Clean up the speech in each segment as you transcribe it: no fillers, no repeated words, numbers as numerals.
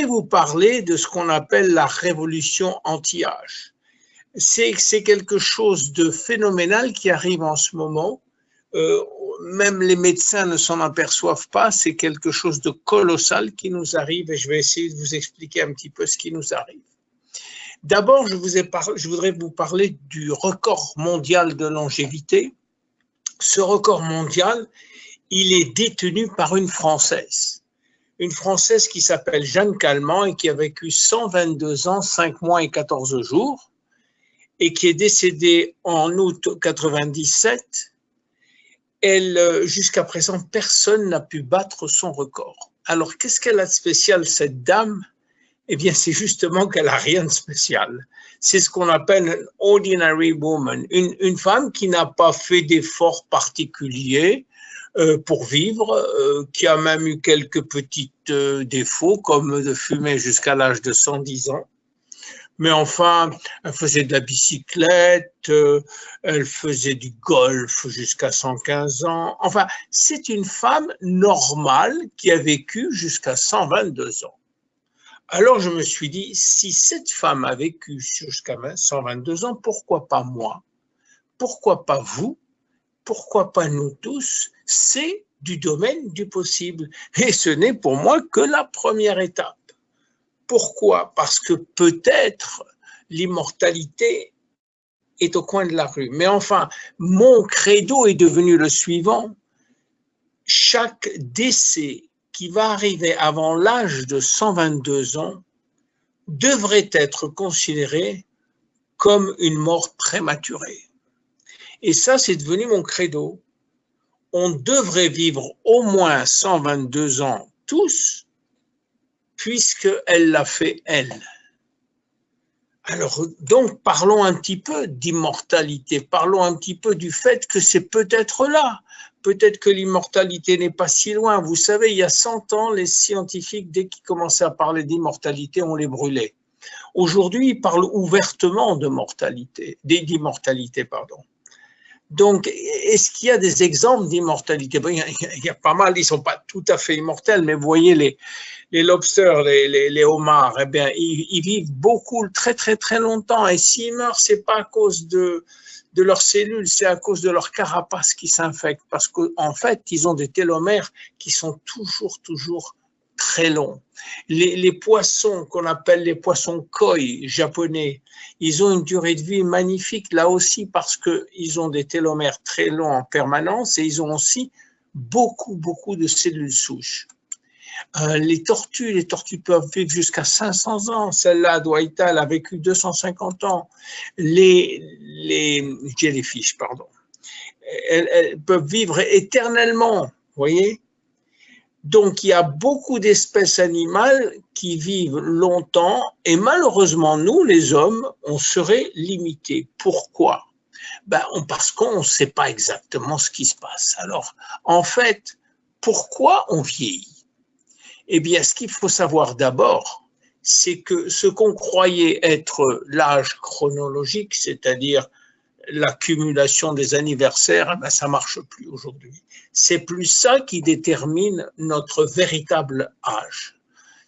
voudrais vous parler de ce qu'on appelle la révolution anti-âge. C'est quelque chose de phénoménal qui arrive en ce moment. Même les médecins ne s'en aperçoivent pas, c'est quelque chose de colossal qui nous arrive et je vais essayer de vous expliquer un petit peu ce qui nous arrive. D'abord, je voudrais vous parler du record mondial de longévité. Ce record mondial, il est détenu par une Française qui s'appelle Jeanne Calment et qui a vécu 122 ans, 5 mois et 14 jours et qui est décédée en août 97. Jusqu'à présent, personne n'a pu battre son record. Alors, qu'est-ce qu'elle a de spécial, cette dame? Eh bien, c'est justement qu'elle n'a rien de spécial. C'est ce qu'on appelle une ordinary woman, une femme qui n'a pas fait d'efforts particuliers pour vivre, qui a même eu quelques petits défauts, comme de fumer jusqu'à l'âge de 110 ans. Mais enfin, elle faisait de la bicyclette, elle faisait du golf jusqu'à 115 ans. Enfin, c'est une femme normale qui a vécu jusqu'à 122 ans. Alors je me suis dit, si cette femme a vécu jusqu'à 122 ans, pourquoi pas moi? Pourquoi pas vous? Pourquoi pas nous tous? C'est du domaine du possible. Et ce n'est pour moi que la première étape. Pourquoi? Parce que peut-être l'immortalité est au coin de la rue. Mais enfin, mon credo est devenu le suivant. Chaque décès qui va arriver avant l'âge de 122 ans devrait être considéré comme une mort prématurée. Et ça, c'est devenu mon credo. On devrait vivre au moins 122 ans tous, puisqu'elle l'a fait elle. Alors, donc, parlons un petit peu d'immortalité, parlons un petit peu du fait que c'est peut-être là, peut-être que l'immortalité n'est pas si loin. Vous savez, il y a 100 ans, les scientifiques, dès qu'ils commençaient à parler d'immortalité, on les brûlait. Aujourd'hui, ils parlent ouvertement d'immortalité. Donc, est-ce qu'il y a des exemples d'immortalité? Bon, il y a pas mal, ils ne sont pas tout à fait immortels, mais vous voyez, les lobsters, les homards, eh bien, ils vivent beaucoup, très, très, très longtemps. Et s'ils meurent, ce n'est pas à cause de leurs cellules, c'est à cause de leur carapace qui s'infecte. Parce qu'en fait, ils ont des télomères qui sont toujours très longs. Les poissons qu'on appelle les poissons koi japonais, ils ont une durée de vie magnifique là aussi parce qu'ils ont des télomères très longs en permanence et ils ont aussi beaucoup de cellules souches. Les tortues peuvent vivre jusqu'à 500 ans. Celle-là, Dwaita, elle a vécu 250 ans. Les jellyfish, pardon, elles peuvent vivre éternellement, vous voyez. Donc, il y a beaucoup d'espèces animales qui vivent longtemps et malheureusement, nous, les hommes, on serait limités. Pourquoi? Parce qu'on ne sait pas exactement ce qui se passe. Alors, en fait, pourquoi on vieillit? Eh bien, ce qu'il faut savoir d'abord, c'est que ce qu'on croyait être l'âge chronologique, c'est-à-dire l'accumulation des anniversaires, ça ne marche plus aujourd'hui. C'est plus ça qui détermine notre véritable âge.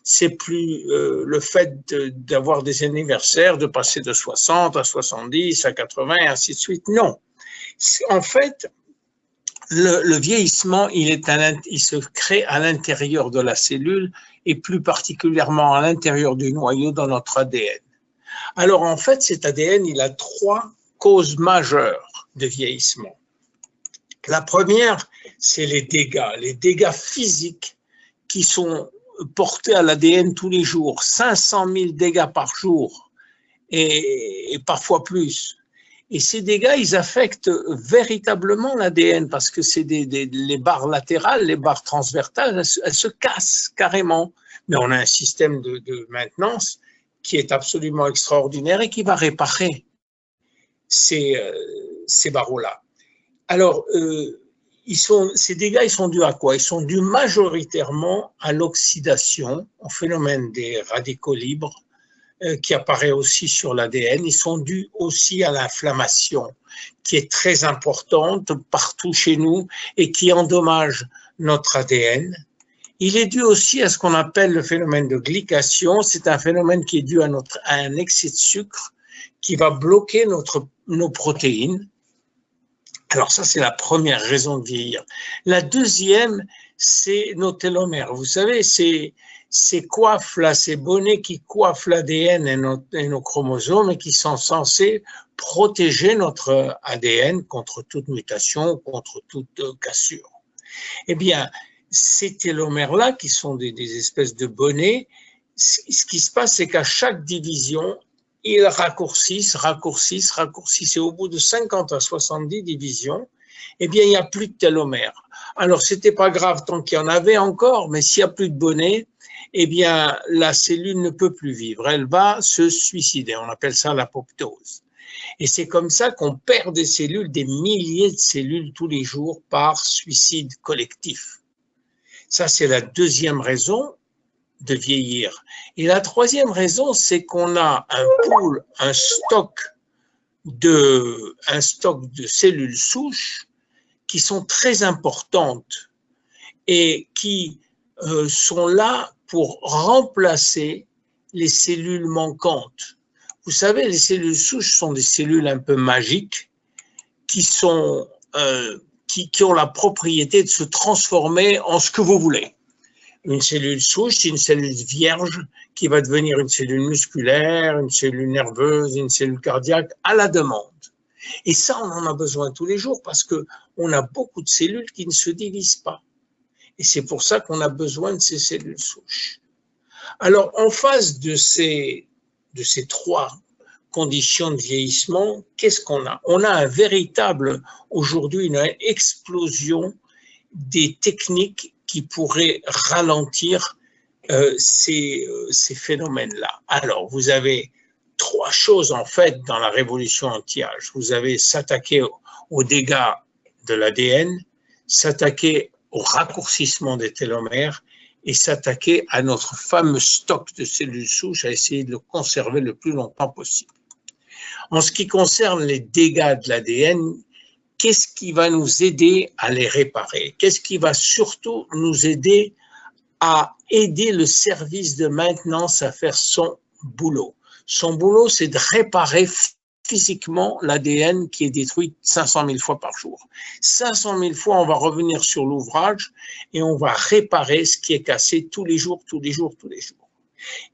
C'est plus le fait d'avoir des anniversaires, de passer de 60 à 70, à 80 et ainsi de suite. Non. En fait, le vieillissement, il se crée à l'intérieur de la cellule et plus particulièrement à l'intérieur du noyau dans notre ADN. Alors en fait, cet ADN, il a 3 causes majeures de vieillissement. La première, c'est les dégâts physiques qui sont portés à l'ADN tous les jours, 500 000 dégâts par jour et parfois plus. Et ces dégâts, ils affectent véritablement l'ADN parce que c'est les barres latérales, les barres transversales, elles se cassent carrément. Mais on a un système de maintenance qui est absolument extraordinaire et qui va réparer ces barreaux-là. Alors, ces dégâts, ils sont dus à quoi? Ils sont dus majoritairement à l'oxydation, au phénomène des radicaux libres, qui apparaît aussi sur l'ADN. Ils sont dus aussi à l'inflammation, qui est très importante partout chez nous et qui endommage notre ADN. Il est dû aussi à ce qu'on appelle le phénomène de glycation. C'est un phénomène qui est dû à un excès de sucre qui va bloquer nos protéines. Alors ça, c'est la première raison de vieillir. La deuxième, c'est nos télomères. Vous savez, ces coiffes là, ces bonnets qui coiffent l'ADN et nos chromosomes et qui sont censés protéger notre ADN contre toute mutation, contre toute cassure. Eh bien, ces télomères-là, qui sont des espèces de bonnets, ce qui se passe, c'est qu'à chaque division, ils raccourcissent, et au bout de 50 à 70 divisions, eh bien, il n'y a plus de télomères. Alors, c'était pas grave tant qu'il y en avait encore, mais s'il n'y a plus de bonnets, eh bien, la cellule ne peut plus vivre. Elle va se suicider. On appelle ça l'apoptose. Et c'est comme ça qu'on perd des cellules, des milliers de cellules tous les jours par suicide collectif. Ça, c'est la deuxième raison de vieillir. Et la troisième raison, c'est qu'on a un pool, un stock de cellules souches qui sont très importantes et qui sont là pour remplacer les cellules manquantes. Vous savez, les cellules souches sont des cellules un peu magiques qui ont la propriété de se transformer en ce que vous voulez. Une cellule souche, c'est une cellule vierge qui va devenir une cellule musculaire, une cellule nerveuse, une cellule cardiaque à la demande. Et ça, on en a besoin tous les jours parce qu'on a beaucoup de cellules qui ne se divisent pas. Et c'est pour ça qu'on a besoin de ces cellules souches. Alors, en face de ces trois conditions de vieillissement, qu'est-ce qu'on a? On a aujourd'hui, une explosion des techniques qui pourraient ralentir ces phénomènes-là. Alors, vous avez trois choses, en fait, dans la révolution anti-âge. Vous avez s'attaquer aux dégâts de l'ADN, s'attaquer au raccourcissement des télomères et s'attaquer à notre fameux stock de cellules souches, à essayer de le conserver le plus longtemps possible. En ce qui concerne les dégâts de l'ADN, qu'est-ce qui va nous aider à les réparer? Qu'est-ce qui va surtout nous aider à aider le service de maintenance à faire son boulot? Son boulot, c'est de réparer physiquement l'ADN qui est détruit 500 000 fois par jour. 500 000 fois, on va revenir sur l'ouvrage et on va réparer ce qui est cassé tous les jours.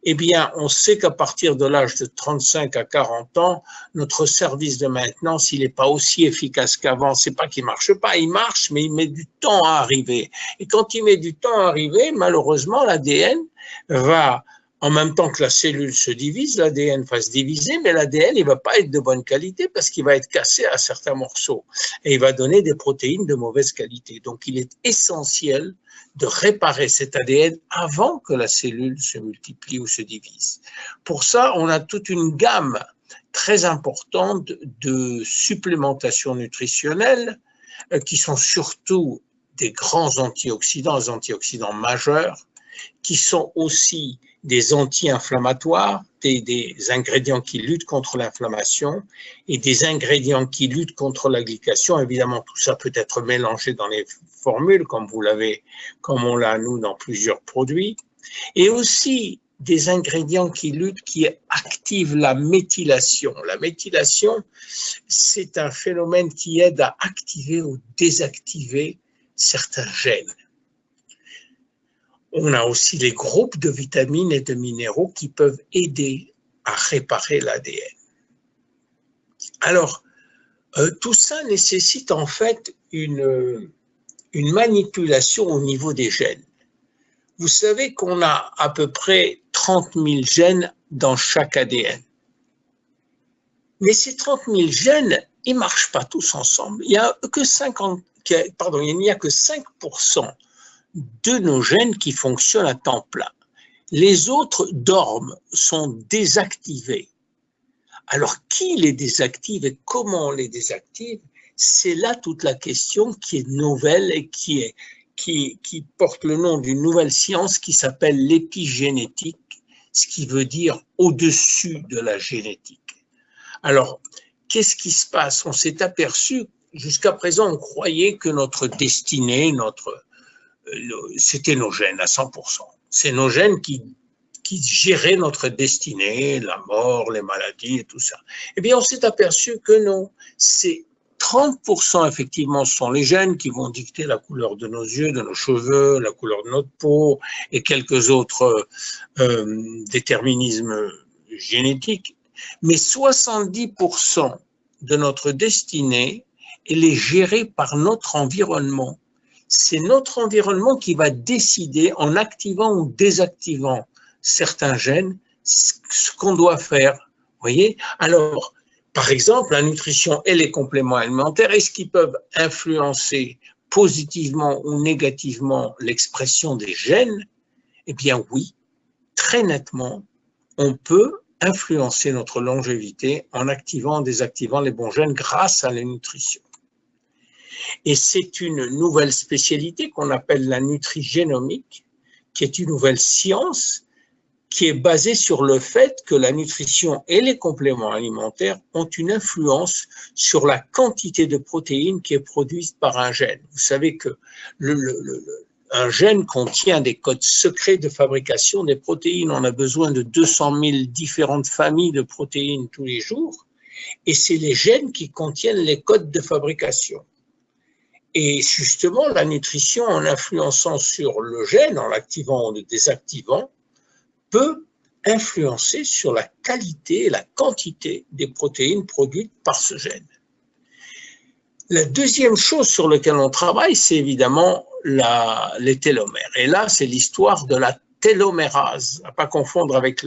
Eh bien, on sait qu'à partir de l'âge de 35 à 40 ans, notre service de maintenance, il n'est pas aussi efficace qu'avant. C'est pas qu'il marche pas, il marche, mais il met du temps à arriver. Et quand il met du temps à arriver, malheureusement, l'ADN va, en même temps que la cellule se divise, l'ADN va se diviser, mais l'ADN, il va pas être de bonne qualité parce qu'il va être cassé à certains morceaux et il va donner des protéines de mauvaise qualité. Donc, il est essentiel de réparer cet ADN avant que la cellule se multiplie ou se divise. Pour ça, on a toute une gamme très importante de supplémentation nutritionnelle qui sont surtout des grands antioxydants, des antioxydants majeurs, qui sont aussi des anti-inflammatoires, des ingrédients qui luttent contre l'inflammation et des ingrédients qui luttent contre la glycation. Évidemment, tout ça peut être mélangé dans les formules, comme on l'a nous dans plusieurs produits, et aussi des ingrédients qui activent la méthylation. La méthylation, c'est un phénomène qui aide à activer ou désactiver certains gènes. On a aussi les groupes de vitamines et de minéraux qui peuvent aider à réparer l'ADN. Alors, tout ça nécessite en fait une manipulation au niveau des gènes. Vous savez qu'on a à peu près 30 000 gènes dans chaque ADN. Mais ces 30 000 gènes, ils ne marchent pas tous ensemble. Il n'y a que 5% de nos gènes qui fonctionnent à temps plein. Les autres dorment, sont désactivés. Alors, qui les désactive et comment on les désactive? C'est là toute la question qui est nouvelle et qui porte le nom d'une nouvelle science qui s'appelle l'épigénétique, ce qui veut dire au-dessus de la génétique. Alors, qu'est-ce qui se passe? On s'est aperçu, jusqu'à présent, on croyait que notre destinée, c'était nos gènes à 100%. C'est nos gènes qui géraient notre destinée, la mort, les maladies et tout ça. Eh bien, on s'est aperçu que non, c'est 30% effectivement sont les gènes qui vont dicter la couleur de nos yeux, de nos cheveux, la couleur de notre peau et quelques autres déterminismes génétiques. Mais 70% de notre destinée, elle est gérée par notre environnement. C'est notre environnement qui va décider en activant ou désactivant certains gènes ce qu'on doit faire. Vous voyez? Alors, par exemple, la nutrition et les compléments alimentaires, est-ce qu'ils peuvent influencer positivement ou négativement l'expression des gènes? Eh bien oui, très nettement, on peut influencer notre longévité en activant ou désactivant les bons gènes grâce à la nutrition. Et c'est une nouvelle spécialité qu'on appelle la nutrigénomique, qui est une nouvelle science qui est basée sur le fait que la nutrition et les compléments alimentaires ont une influence sur la quantité de protéines qui est produite par un gène. Vous savez que un gène contient des codes secrets de fabrication des protéines. On a besoin de 200 000 différentes familles de protéines tous les jours, et c'est les gènes qui contiennent les codes de fabrication. Et justement, la nutrition, en influençant sur le gène, en l'activant ou le désactivant, peut influencer sur la qualité et la quantité des protéines produites par ce gène. La deuxième chose sur laquelle on travaille, c'est évidemment les télomères. Et là, c'est l'histoire de la télomérase, à ne pas confondre avec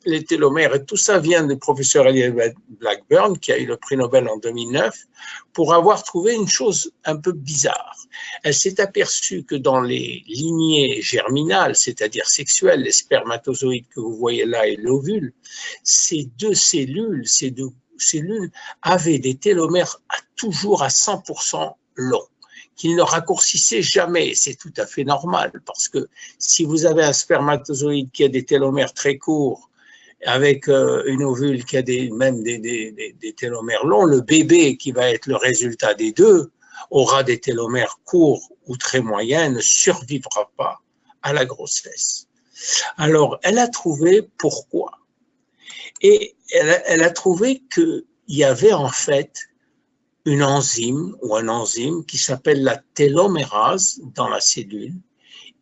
les télomères. Et tout ça vient du professeur Elizabeth Blackburn, qui a eu le prix Nobel en 2009, pour avoir trouvé une chose un peu bizarre. Elle s'est aperçue que dans les lignées germinales, c'est-à-dire sexuelles, les spermatozoïdes que vous voyez là et l'ovule, ces deux cellules avaient des télomères toujours à 100% longs, qu'ils ne raccourcissaient jamais. C'est tout à fait normal, parce que si vous avez un spermatozoïde qui a des télomères très courts, avec une ovule qui a même des télomères longs, le bébé qui va être le résultat des deux aura des télomères courts ou très moyens, ne survivra pas à la grossesse. Alors, elle a trouvé pourquoi. Et elle a trouvé qu'il y avait en fait une enzyme ou un enzyme qui s'appelle la télomérase dans la cellule,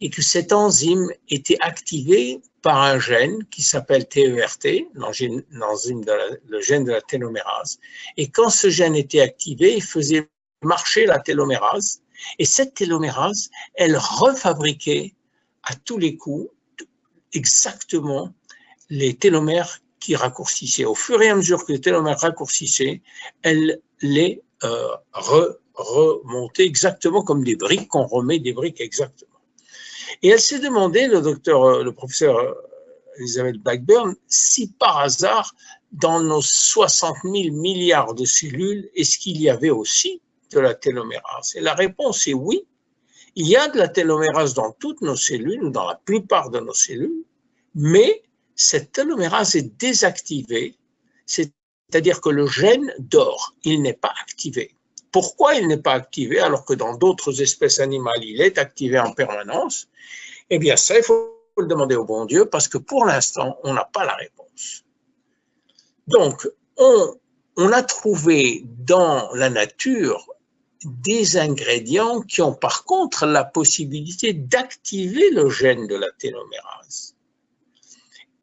et que cette enzyme était activée par un gène qui s'appelle TERT, le gène de la télomérase. Et quand ce gène était activé, il faisait marcher la télomérase, et cette télomérase, elle refabriquait à tous les coups exactement les télomères qui raccourcissaient. Au fur et à mesure que les télomères raccourcissaient, elle les remontait exactement comme des briques, qu'on remet des briques exactement. Et elle s'est demandé, le professeur Elizabeth Blackburn, si par hasard, dans nos 60 000 milliards de cellules, est-ce qu'il y avait aussi de la télomérase? Et la réponse est oui. Il y a de la télomérase dans toutes nos cellules, ou dans la plupart de nos cellules, mais cette télomérase est désactivée, c'est-à-dire que le gène dort, il n'est pas activé. Pourquoi il n'est pas activé alors que dans d'autres espèces animales, il est activé en permanence? Eh bien, ça, il faut le demander au bon Dieu, parce que pour l'instant, on n'a pas la réponse. Donc, on a trouvé dans la nature des ingrédients qui ont par contre la possibilité d'activer le gène de la télomérase.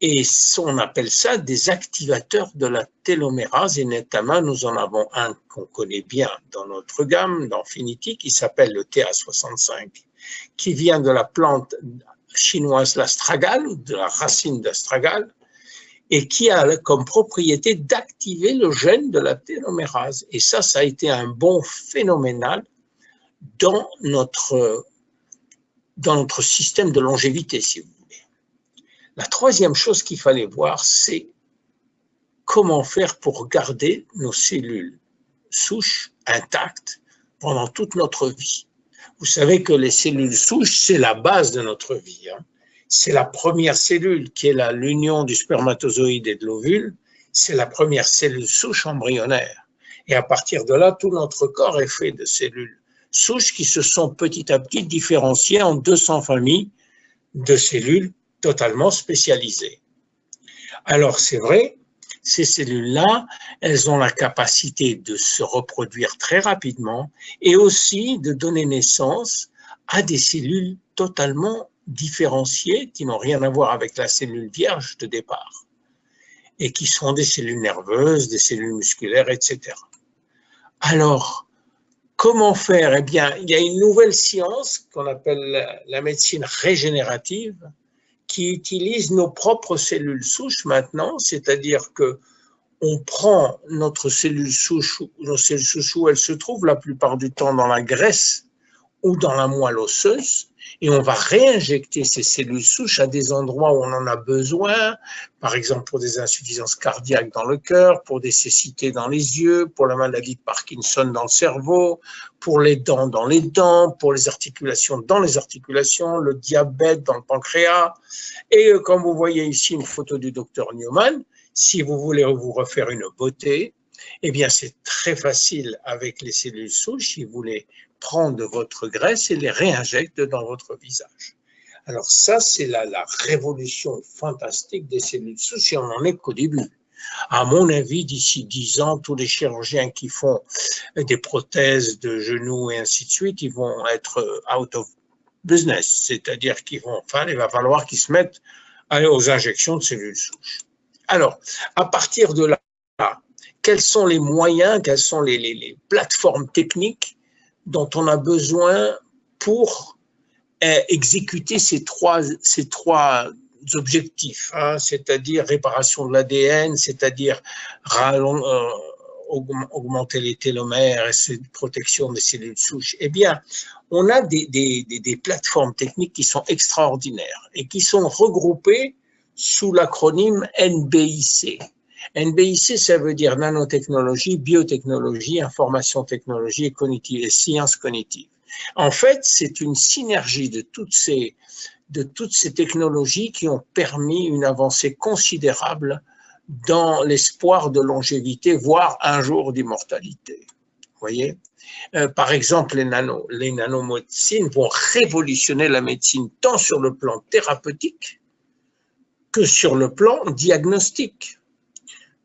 Et on appelle ça des activateurs de la télomérase, et notamment nous en avons un qu'on connaît bien dans notre gamme, d'Infinity, qui s'appelle le TA65, qui vient de la plante chinoise l'astragale, ou de la racine d'astragale, et qui a comme propriété d'activer le gène de la télomérase. Et ça a été un bond phénoménal dans notre système de longévité, si vous voulez. La troisième chose qu'il fallait voir, c'est comment faire pour garder nos cellules souches intactes pendant toute notre vie. Vous savez que les cellules souches, c'est la base de notre vie. C'est la première cellule qui est l'union du spermatozoïde et de l'ovule. C'est la première cellule souche embryonnaire. Et à partir de là, tout notre corps est fait de cellules souches qui se sont petit à petit différenciées en 200 familles de cellules totalement spécialisées. Alors c'est vrai, ces cellules-là, elles ont la capacité de se reproduire très rapidement et aussi de donner naissance à des cellules totalement différenciées qui n'ont rien à voir avec la cellule vierge de départ et qui sont des cellules nerveuses, des cellules musculaires, etc. Alors, comment faire? Eh bien, il y a une nouvelle science qu'on appelle la médecine régénérative qui utilise nos propres cellules souches maintenant, c'est-à-dire que on prend notre cellule souche, nos cellules souches où elles se trouvent la plupart du temps dans la graisse ou dans la moelle osseuse, et on va réinjecter ces cellules souches à des endroits où on en a besoin, par exemple pour des insuffisances cardiaques dans le cœur, pour des cécités dans les yeux, pour la maladie de Parkinson dans le cerveau, pour les dents dans les dents, pour les articulations dans les articulations, le diabète dans le pancréas. Et comme vous voyez ici une photo du docteur Newman, si vous voulez vous refaire une beauté, eh bien c'est très facile avec les cellules souches, si vous voulez prendre votre graisse et les réinjecte dans votre visage. Alors ça, c'est la révolution fantastique des cellules souches et on n'en est qu'au début. À mon avis, d'ici 10 ans, tous les chirurgiens qui font des prothèses de genoux et ainsi de suite, ils vont être out of business, c'est-à-dire qu'il va falloir qu'ils se mettent aux injections de cellules souches. Alors, à partir de là, quels sont les moyens, quelles sont les plateformes techniques dont on a besoin pour exécuter ces trois objectifs, hein, c'est-à-dire réparation de l'ADN, c'est-à-dire augmenter les télomères et protection des cellules souches. Eh bien, on a des plateformes techniques qui sont extraordinaires et qui sont regroupées sous l'acronyme NBIC. NBIC, ça veut dire nanotechnologie, biotechnologie, information technologie et cognitive, et sciences cognitives. En fait, c'est une synergie de toutes ces technologies qui ont permis une avancée considérable dans l'espoir de longévité, voire un jour d'immortalité. Vous voyez, par exemple, les nanomédecines vont révolutionner la médecine tant sur le plan thérapeutique que sur le plan diagnostique.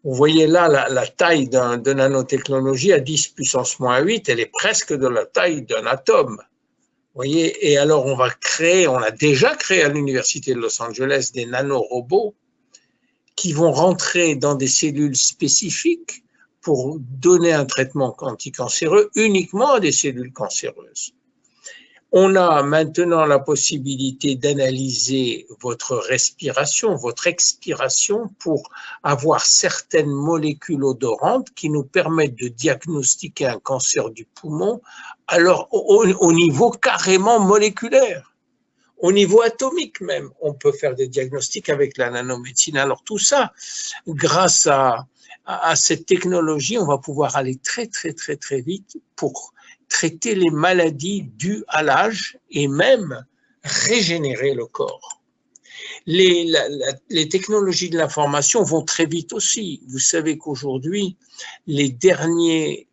Vous voyez là la taille de nanotechnologie à 10 puissance moins 8, elle est presque de la taille d'un atome. Vous voyez, et alors on a déjà créé à l'université de Los Angeles des nanorobots qui vont rentrer dans des cellules spécifiques pour donner un traitement anticancéreux uniquement à des cellules cancéreuses. On a maintenant la possibilité d'analyser votre respiration, votre expiration pour avoir certaines molécules odorantes qui nous permettent de diagnostiquer un cancer du poumon alors au niveau carrément moléculaire. Au niveau atomique même, on peut faire des diagnostics avec la nanomédecine. Alors tout ça, grâce à cette technologie, on va pouvoir aller très vite pour traiter les maladies dues à l'âge et même régénérer le corps. Les technologies de l'information vont très vite aussi. Vous savez qu'aujourd'hui, les derniers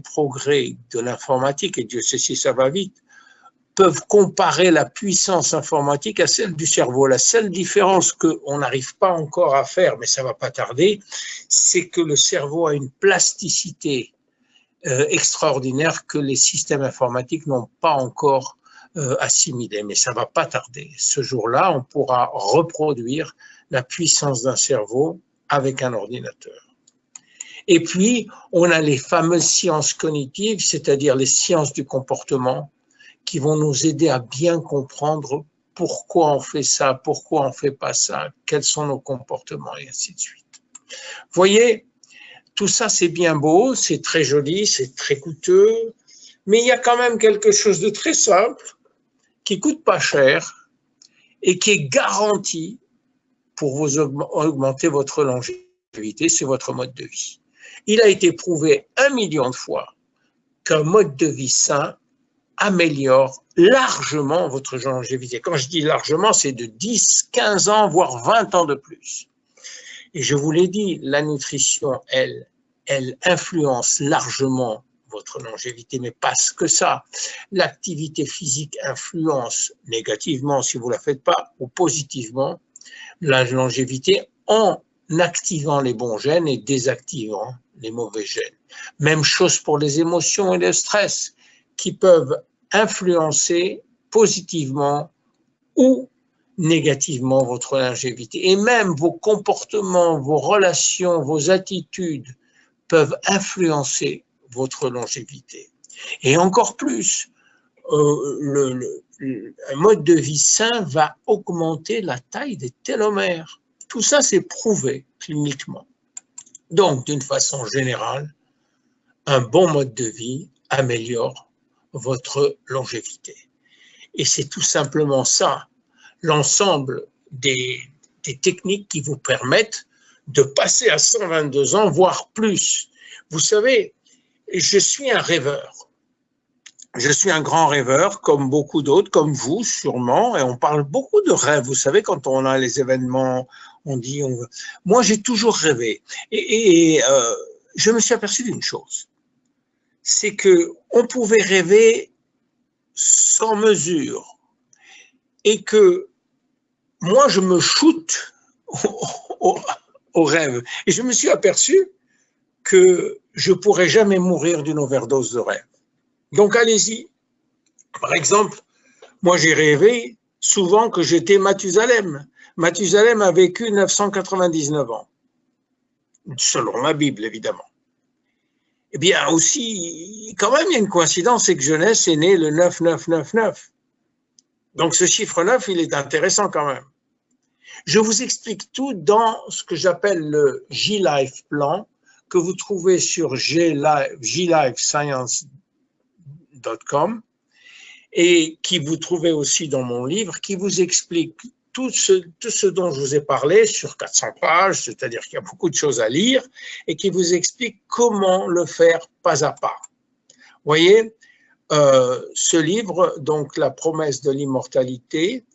progrès de l'informatique, et Dieu sait si ça va vite, peuvent comparer la puissance informatique à celle du cerveau. La seule différence qu'on n'arrive pas encore à faire, mais ça ne va pas tarder, c'est que le cerveau a une plasticité extraordinaire que les systèmes informatiques n'ont pas encore assimilé, mais ça ne va pas tarder. Ce jour-là, on pourra reproduire la puissance d'un cerveau avec un ordinateur. Et puis, on a les fameuses sciences cognitives, c'est-à-dire les sciences du comportement, qui vont nous aider à bien comprendre pourquoi on fait ça, pourquoi on ne fait pas ça, quels sont nos comportements, et ainsi de suite. Vous voyez, tout ça, c'est bien beau, c'est très joli, c'est très coûteux, mais il y a quand même quelque chose de très simple, qui coûte pas cher et qui est garanti pour vous augmenter votre longévité, c'est votre mode de vie. Il a été prouvé 1 million de fois qu'un mode de vie sain améliore largement votre longévité. Quand je dis largement, c'est de 10, 15 ans, voire 20 ans de plus. Et je vous l'ai dit, la nutrition, elle influence largement votre longévité, mais pas que ça. L'activité physique influence négativement si vous ne la faites pas ou positivement la longévité en activant les bons gènes et désactivant les mauvais gènes. Même chose pour les émotions et le stress qui peuvent influencer positivement ou négativement votre longévité. Et même vos comportements, vos relations, vos attitudes peuvent influencer votre longévité. Et encore plus, un mode de vie sain va augmenter la taille des télomères. Tout ça, c'est prouvé cliniquement. Donc, d'une façon générale, un bon mode de vie améliore votre longévité. Et c'est tout simplement ça, l'ensemble des techniques qui vous permettent de passer à 122 ans, voire plus. Vous savez, je suis un rêveur. Je suis un grand rêveur, comme beaucoup d'autres, comme vous sûrement, et on parle beaucoup de rêves. Vous savez, quand on a les événements, on dit... Moi, j'ai toujours rêvé. Et je me suis aperçu d'une chose, c'est qu'on pouvait rêver sans mesure, et que moi, je me shoote au rêve. Et je me suis aperçu que je ne pourrais jamais mourir d'une overdose de rêve. Donc, allez-y. Par exemple, moi, j'ai rêvé souvent que j'étais Mathusalem. Mathusalem a vécu 999 ans, selon la Bible, évidemment. Eh bien, aussi, quand même, il y a une coïncidence, c'est que Jeunesse est né le 9999. Donc, ce chiffre 9, il est intéressant quand même. Je vous explique tout dans ce que j'appelle le J-Life plan, que vous trouvez sur jlifescience.com et qui vous trouvez aussi dans mon livre, qui vous explique tout ce dont je vous ai parlé sur 400 pages, c'est-à-dire qu'il y a beaucoup de choses à lire, et qui vous explique comment le faire pas à pas. Vous voyez, ce livre, donc La promesse de l'immortalité,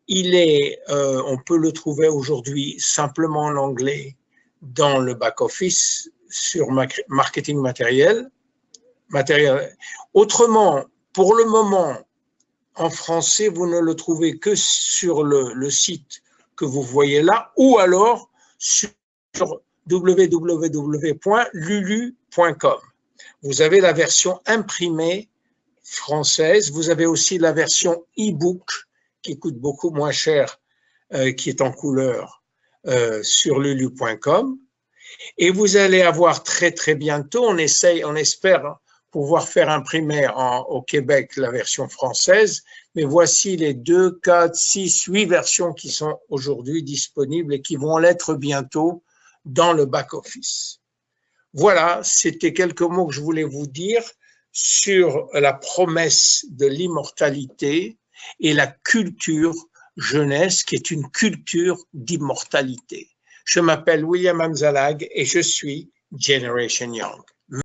on peut le trouver aujourd'hui simplement en anglais dans le back-office sur marketing matériel. Autrement, pour le moment, en français, vous ne le trouvez que sur le site que vous voyez là, ou alors sur www.lulu.com. Vous avez la version imprimée française, vous avez aussi la version e-book qui coûte beaucoup moins cher, qui est en couleur sur lulu.com. Et vous allez avoir très très bientôt, on espère pouvoir faire imprimer au Québec la version française, mais voici les 2, 4, 6, 8 versions qui sont aujourd'hui disponibles et qui vont l'être bientôt dans le back-office. Voilà, c'était quelques mots que je voulais vous dire sur la promesse de l'immortalité et la culture jeunesse, qui est une culture d'immortalité. Je m'appelle William Amzalag et je suis Generation Young.